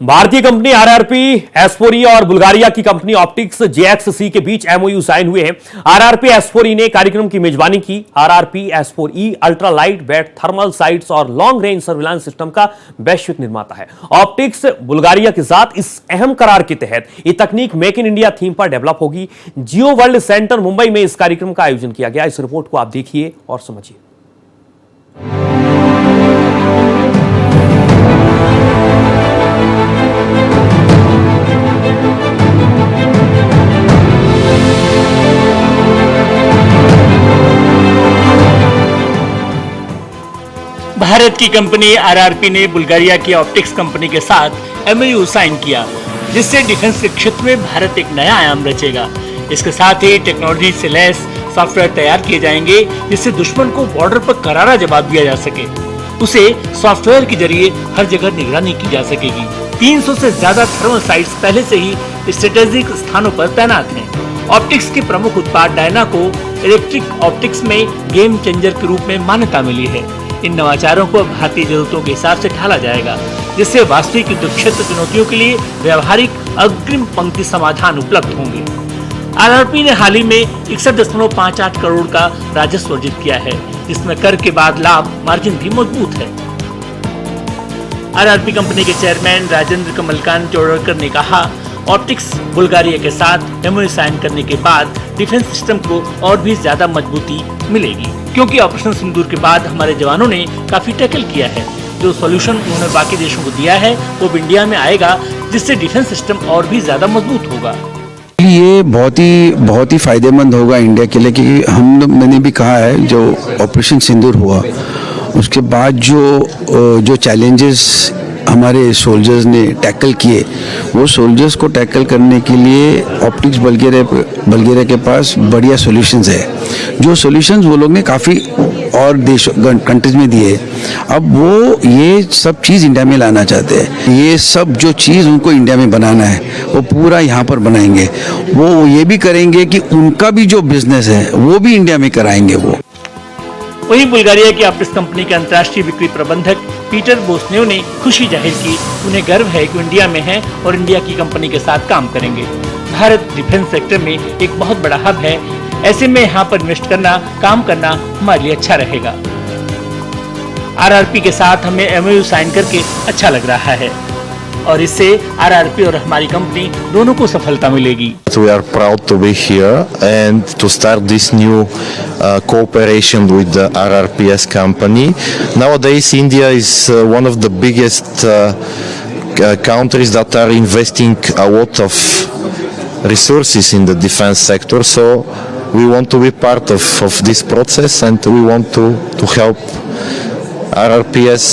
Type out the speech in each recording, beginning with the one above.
भारतीय company RRP एस4ई और Bulgaria की कंपनी ऑप्टिक्स जेएक्ससी के बीच एमओयू साइन हुए हैं। आरआरपी एस4ई ने कार्यक्रम की मेजबानी की। RRP S4E ultra light weight thermal sights और लॉन्ग रेंज सर्विलांस सिस्टम का वैश्विक निर्माता है। ऑप्टिक्स बुल्गारिया के साथ इस अहम करार के तहत ये तकनीक मेक इन इंडिया थीम पर डेवलप होगी। जियो वर्ल्ड सेंटर मुंबई में इस कार्यक्रम का आयोजन किया गया। इस रिपोर्ट को आप देखिए और समझिए। भारत की कंपनी आरआरपी ने बुल्गारिया की ऑप्टिक्स कंपनी के साथ एमओयू साइन किया, जिससे डिफेंस के क्षेत्र में भारत एक नया आयाम रचेगा। इसके साथ ही टेक्नोलॉजी से लैस सॉफ्टवेयर तैयार किए जाएंगे, जिससे दुश्मन को बॉर्डर पर करारा जवाब दिया जा सके। उसे सॉफ्टवेयर के जरिए हर जगह निगरानी की जा सकेगी। 300 से ज्यादा थर्मल साइट्स पहले से ही स्ट्रेटेजिक स्थानों पर तैनात हैं। ऑप्टिक्स के प्रमुख उत्पाद डायना को इलेक्ट्रिक ऑप्टिक्स में गेम चेंजर के रूप में मान्यता मिली है। इन नवाचारों को भारतीय जरूरतों के हिसाब से ढाला जाएगा, जिससे वास्तविक युद्ध क्षेत्र चुनौतियों के लिए व्यावहारिक अग्रिम पंक्ति समाधान उपलब्ध होंगे। आरआरपी ने हाल ही में 61.58 करोड़ का राजस्व अर्जित किया है, जिसमें कर के बाद लाभ मार्जिन भी मजबूत है। आरआरपी कंपनी के चेयरमैन राजेंद्र कमलकांत चौड़कर ने कहा, ऑप्टिक्स बुल्गारिया के साथ एमओयू साइन करने के बाद डिफेंस सिस्टम को और भी ज्यादा मजबूती मिलेगी, क्योंकि ऑपरेशन सिंदूर के बाद हमारे जवानों ने काफी टैकल किया है। जो सॉल्यूशन उन्होंने बाकी देशों को दिया है वो इंडिया में आएगा, जिससे डिफेंस सिस्टम और भी ज्यादा मजबूत होगा। ये बहुत ही फायदेमंद होगा इंडिया के लिए, क्योंकि मैंने भी कहा है जो ऑपरेशन सिंदूर हुआ उसके बाद जो चैलेंजेस हमारे सोल्जर्स ने टैकल किए, वो सोल्जर्स को टैकल करने के लिए ऑप्टिक्स बुल्गारिया के पास बढ़िया सॉल्यूशंस है। जो सॉल्यूशंस वो लोग ने काफ़ी और देश कंट्रीज में दिए, अब वो ये सब चीज़ इंडिया में लाना चाहते हैं। ये सब जो चीज़ उनको इंडिया में बनाना है वो पूरा यहाँ पर बनाएंगे। वो ये भी करेंगे कि उनका भी जो बिजनेस है वो भी इंडिया में कराएंगे। वो वहीं बुल्गारिया की ऑप्टिक्स कंपनी के अंतर्राष्ट्रीय बिक्री प्रबंधक पीटर बोस्नेव ने खुशी जाहिर की। उन्हें गर्व है कि इंडिया में हैं और इंडिया की कंपनी के साथ काम करेंगे। भारत डिफेंस सेक्टर में एक बहुत बड़ा हब है, ऐसे में यहाँ पर इन्वेस्ट करना, काम करना हमारे लिए अच्छा रहेगा। आरआरपी के साथ हमें एमओयू साइन करके अच्छा लग रहा है और इससे आरआरपी और हमारी कंपनी दोनों को सफलता मिलेगी। We are proud to be here and to start this new cooperation with the RRPS company. Nowadays, India is one of the biggest countries that are investing a lot of resources in the defense sector. So we want to be part of this process and we want to help RRPS.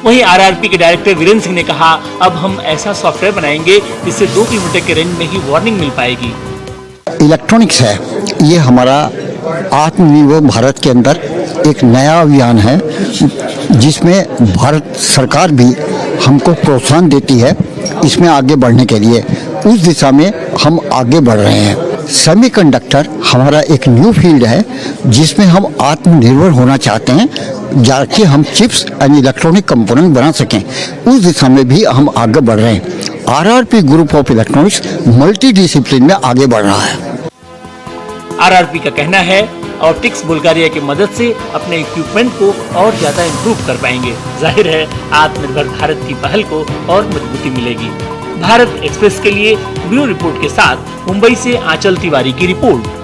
वहीं RRP के director Virendra Singh ने कहा, अब हम ऐसा software बनाएंगे जिससे 2 kilometre के रेंज में ही वार्निंग मिल पाएगी। इलेक्ट्रॉनिक्स है, ये हमारा आत्मनिर्भर भारत के अंदर एक नया अभियान है, जिसमें भारत सरकार भी हमको प्रोत्साहन देती है इसमें आगे बढ़ने के लिए। उस दिशा में हम आगे बढ़ रहे हैं। सेमीकंडक्टर हमारा एक न्यू फील्ड है, जिसमें हम आत्मनिर्भर होना चाहते हैं, जाके हम चिप्स एंड इलेक्ट्रॉनिक कंपोनेंट बना सकें। उस दिशा में भी हम आगे बढ़ रहे हैं। RRP group of electronics multi discipline में आगे बढ़ रहा है। आरआरपी का कहना है, ऑप्टिक्स बुल्गारिया की मदद से अपने इक्विपमेंट को और ज्यादा इम्प्रूव कर पाएंगे। जाहिर है आत्मनिर्भर भारत की पहल को और मजबूती मिलेगी। भारत एक्सप्रेस के लिए ब्यूरो रिपोर्ट के साथ मुंबई से आंचल तिवारी की रिपोर्ट।